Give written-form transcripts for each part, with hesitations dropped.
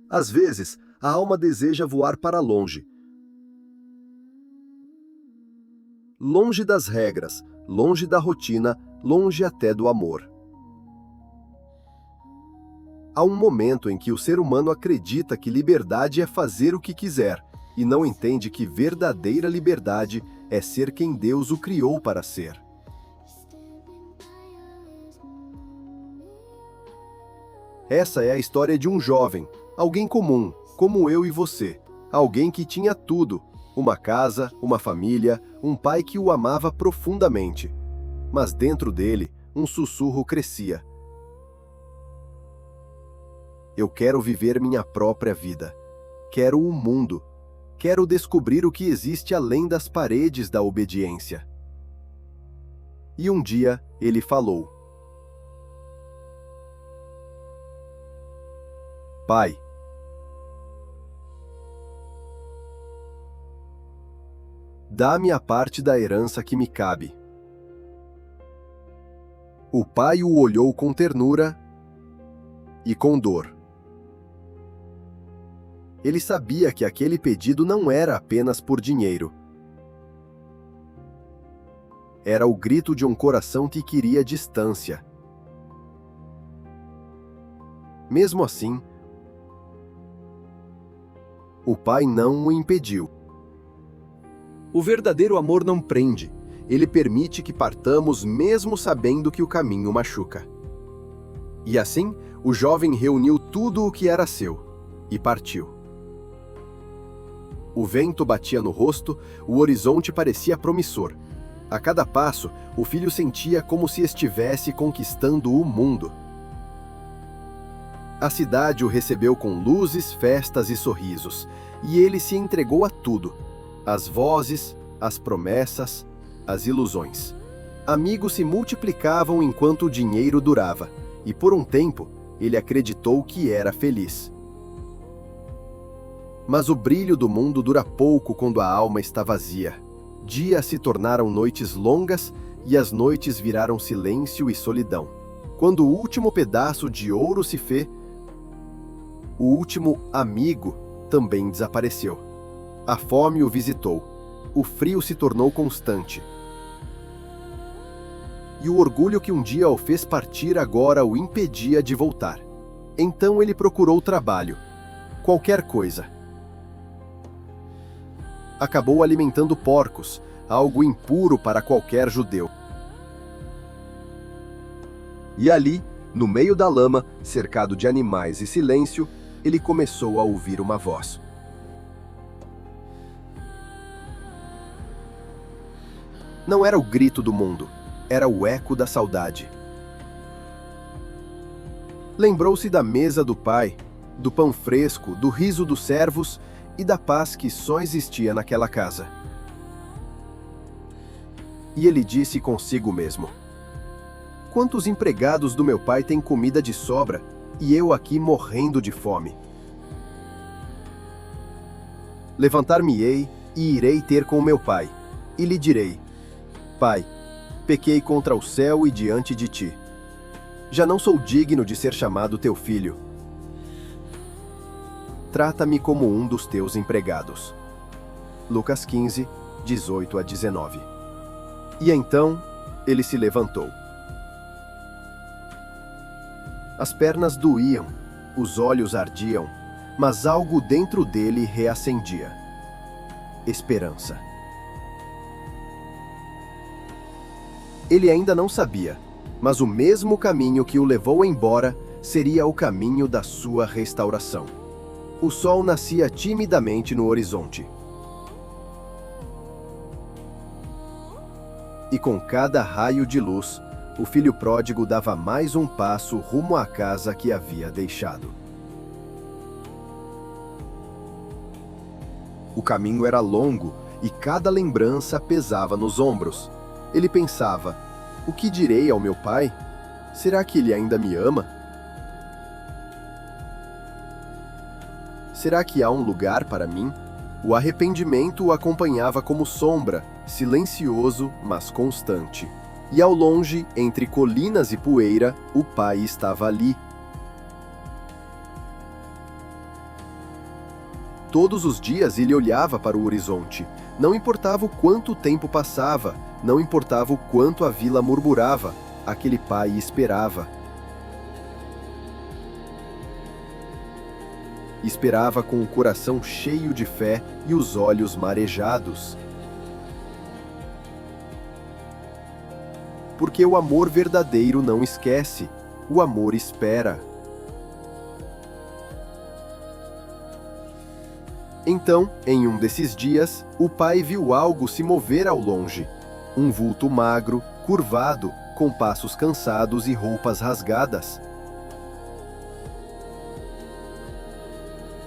Às vezes, a alma deseja voar para longe, longe das regras, longe da rotina, longe até do amor. Há um momento em que o ser humano acredita que liberdade é fazer o que quiser e não entende que verdadeira liberdade é ser quem Deus o criou para ser. Essa é a história de um jovem, alguém comum, como eu e você, alguém que tinha tudo, uma casa, uma família, um pai que o amava profundamente. Mas dentro dele, um sussurro crescia. Eu quero viver minha própria vida. Quero o mundo. Quero descobrir o que existe além das paredes da obediência. E um dia ele falou: Pai, dá-me a parte da herança que me cabe. O pai o olhou com ternura e com dor. Ele sabia que aquele pedido não era apenas por dinheiro. Era o grito de um coração que queria distância. Mesmo assim, o pai não o impediu. O verdadeiro amor não prende. Ele permite que partamos mesmo sabendo que o caminho machuca. E assim, o jovem reuniu tudo o que era seu e partiu. O vento batia no rosto, o horizonte parecia promissor. A cada passo, o filho sentia como se estivesse conquistando o mundo. A cidade o recebeu com luzes, festas e sorrisos, e ele se entregou a tudo: as vozes, as promessas, as ilusões. Amigos se multiplicavam enquanto o dinheiro durava, e por um tempo ele acreditou que era feliz. Mas o brilho do mundo dura pouco quando a alma está vazia. Dias se tornaram noites longas e as noites viraram silêncio e solidão. Quando o último pedaço de ouro se fez, o último amigo também desapareceu. A fome o visitou. O frio se tornou constante. E o orgulho que um dia o fez partir agora o impedia de voltar. Então ele procurou trabalho. Qualquer coisa. Acabou alimentando porcos, algo impuro para qualquer judeu. E ali, no meio da lama, cercado de animais e silêncio, ele começou a ouvir uma voz. Não era o grito do mundo, era o eco da saudade. Lembrou-se da mesa do pai, do pão fresco, do riso dos servos e da paz que só existia naquela casa. E ele disse consigo mesmo: quantos empregados do meu pai têm comida de sobra e eu aqui morrendo de fome? Levantar-me-ei e irei ter com meu pai, e lhe direi: Pai, pequei contra o céu e diante de ti. Já não sou digno de ser chamado teu filho. Trata-me como um dos teus empregados. Lucas 15, 18 a 19. E então, ele se levantou. As pernas doíam, os olhos ardiam, mas algo dentro dele reacendia. Esperança. Ele ainda não sabia, mas o mesmo caminho que o levou embora seria o caminho da sua restauração. O sol nascia timidamente no horizonte. E com cada raio de luz, o filho pródigo dava mais um passo rumo à casa que havia deixado. O caminho era longo e cada lembrança pesava nos ombros. Ele pensava: o que direi ao meu pai? Será que ele ainda me ama? Será que há um lugar para mim? O arrependimento o acompanhava como sombra, silencioso, mas constante. E ao longe, entre colinas e poeira, o pai estava ali. Todos os dias ele olhava para o horizonte. Não importava o quanto tempo passava, não importava o quanto a vila murmurava, aquele pai esperava. Esperava com o coração cheio de fé e os olhos marejados. Porque o amor verdadeiro não esquece, o amor espera. Então, em um desses dias, o pai viu algo se mover ao longe. Um vulto magro, curvado, com passos cansados e roupas rasgadas.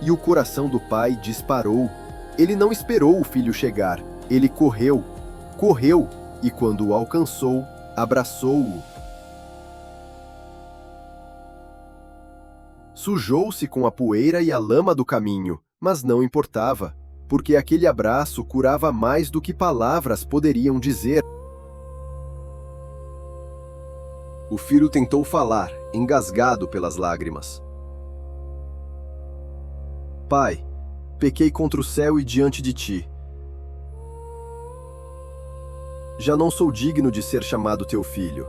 E o coração do pai disparou. Ele não esperou o filho chegar. Ele correu, e quando o alcançou, abraçou-o. Sujou-se com a poeira e a lama do caminho, mas não importava, porque aquele abraço curava mais do que palavras poderiam dizer. O filho tentou falar, engasgado pelas lágrimas. Pai, pequei contra o céu e diante de ti. Já não sou digno de ser chamado teu filho.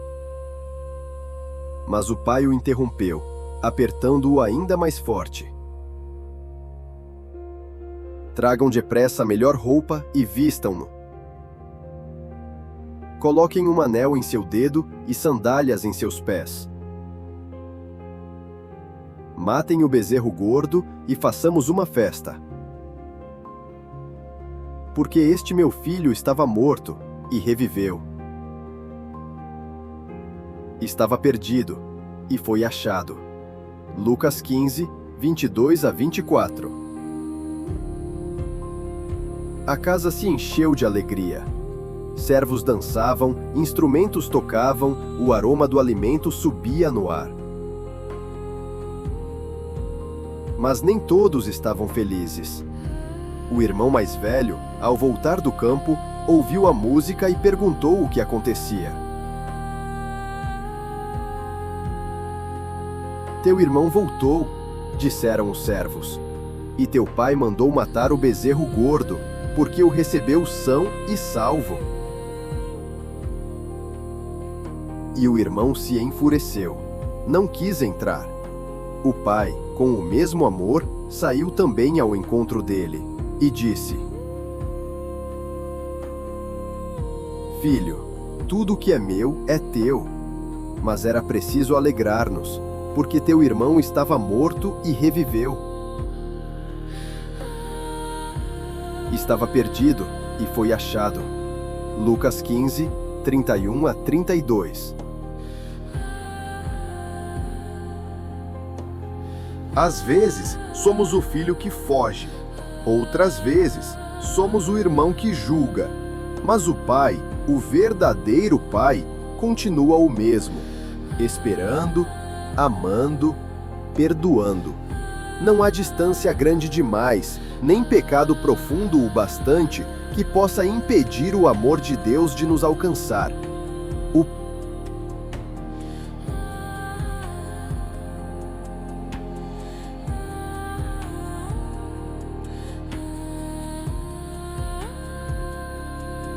Mas o pai o interrompeu, apertando-o ainda mais forte. Tragam depressa a melhor roupa e vistam-no. Coloquem um anel em seu dedo e sandálias em seus pés. Matem o bezerro gordo e façamos uma festa. Porque este meu filho estava morto e reviveu. Estava perdido e foi achado. Lucas 15, 22 a 24. A casa se encheu de alegria. Servos dançavam, instrumentos tocavam, o aroma do alimento subia no ar. Mas nem todos estavam felizes. O irmão mais velho, ao voltar do campo, ouviu a música e perguntou o que acontecia. Teu irmão voltou, disseram os servos, e teu pai mandou matar o bezerro gordo, porque o recebeu são e salvo. E o irmão se enfureceu, não quis entrar. O pai, com o mesmo amor, saiu também ao encontro dele, e disse: Filho, tudo que é meu é teu, mas era preciso alegrar-nos, porque teu irmão estava morto e reviveu. Estava perdido e foi achado. Lucas 15, 31 a 32. Às vezes, somos o filho que foge. Outras vezes, somos o irmão que julga. Mas o pai, o verdadeiro pai, continua o mesmo, esperando, amando, perdoando. Não há distância grande demais, nem pecado profundo o bastante que possa impedir o amor de Deus de nos alcançar. O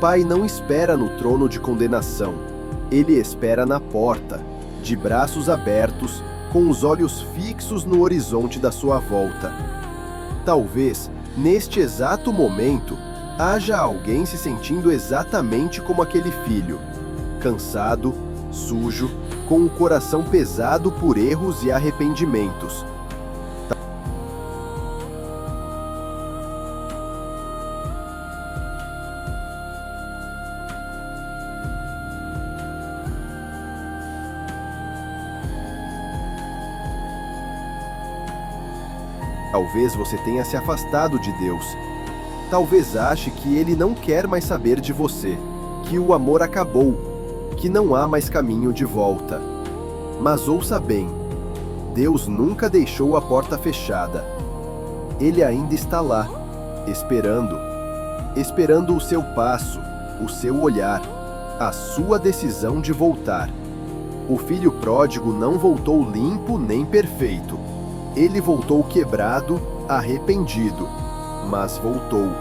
Pai não espera no trono de condenação, ele espera na porta, de braços abertos, com os olhos fixos no horizonte da sua volta. Talvez, neste exato momento, haja alguém se sentindo exatamente como aquele filho, cansado, sujo, com o coração pesado por erros e arrependimentos. Talvez você tenha se afastado de Deus. Talvez ache que Ele não quer mais saber de você, que o amor acabou, que não há mais caminho de volta. Mas ouça bem, Deus nunca deixou a porta fechada. Ele ainda está lá, esperando o seu passo, o seu olhar, a sua decisão de voltar. O filho pródigo não voltou limpo nem perfeito. Ele voltou quebrado, arrependido. mas voltou.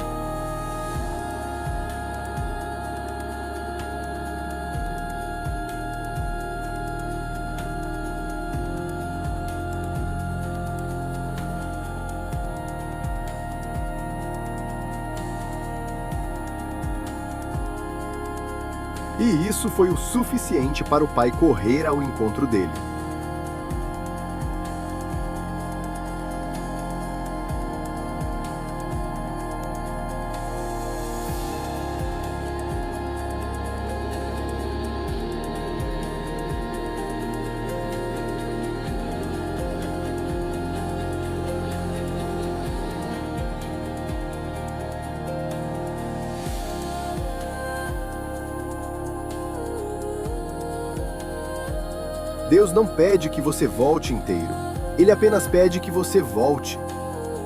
E isso foi o suficiente para o pai correr ao encontro dele. Deus não pede que você volte inteiro. Ele apenas pede que você volte,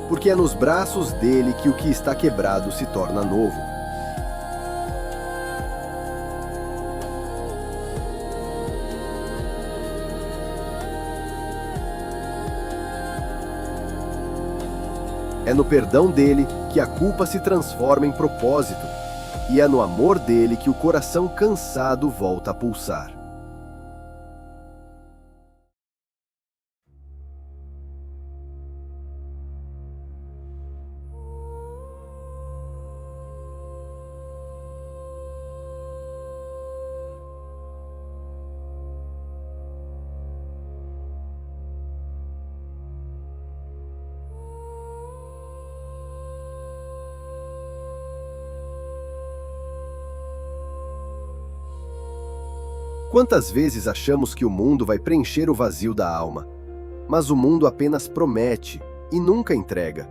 porque é nos braços dele que o que está quebrado se torna novo. É no perdão dele que a culpa se transforma em propósito, e é no amor dele que o coração cansado volta a pulsar. Quantas vezes achamos que o mundo vai preencher o vazio da alma, mas o mundo apenas promete e nunca entrega.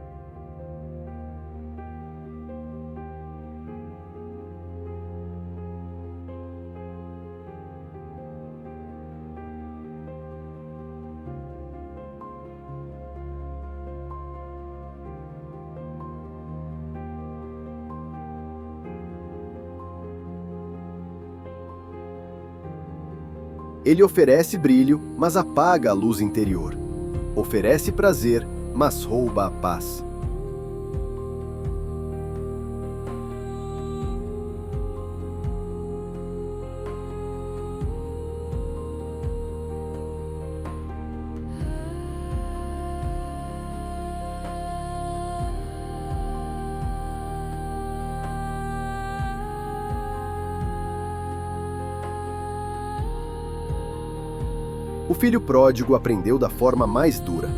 Ele oferece brilho, mas apaga a luz interior. Oferece prazer, mas rouba a paz. O filho pródigo aprendeu da forma mais dura.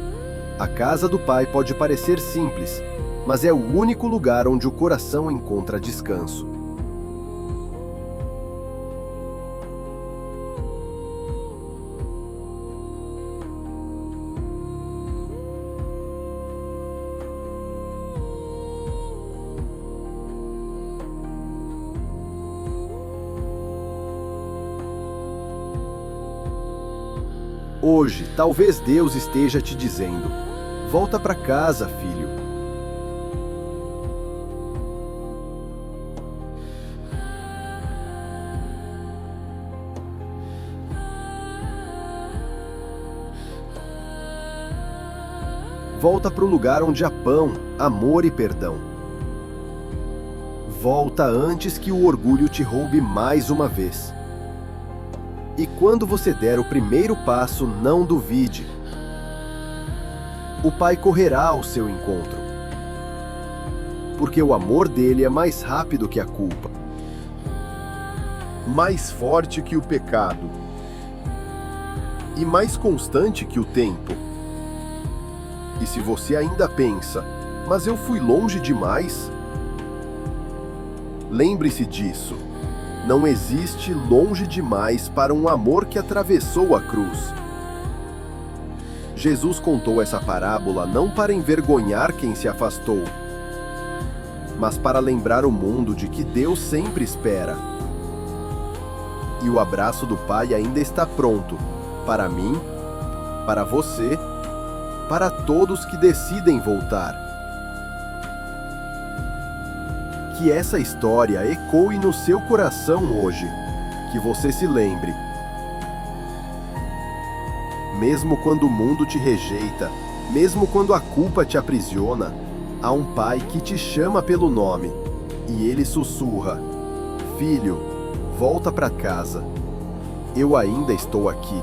A casa do pai pode parecer simples, mas é o único lugar onde o coração encontra descanso. Hoje, talvez Deus esteja te dizendo: volta para casa, filho. Volta para o lugar onde há pão, amor e perdão. Volta antes que o orgulho te roube mais uma vez. E quando você der o primeiro passo, não duvide. O Pai correrá ao seu encontro, porque o amor dele é mais rápido que a culpa, mais forte que o pecado e mais constante que o tempo. E se você ainda pensa, mas eu fui longe demais, lembre-se disso. Não existe longe demais para um amor que atravessou a cruz. Jesus contou essa parábola não para envergonhar quem se afastou, mas para lembrar o mundo de que Deus sempre espera. E o abraço do Pai ainda está pronto, para mim, para você, para todos que decidem voltar. Que essa história ecoe no seu coração hoje, que você se lembre. Mesmo quando o mundo te rejeita, mesmo quando a culpa te aprisiona, Há um pai que te chama pelo nome, e ele sussurra: Filho, volta para casa. Eu ainda estou aqui.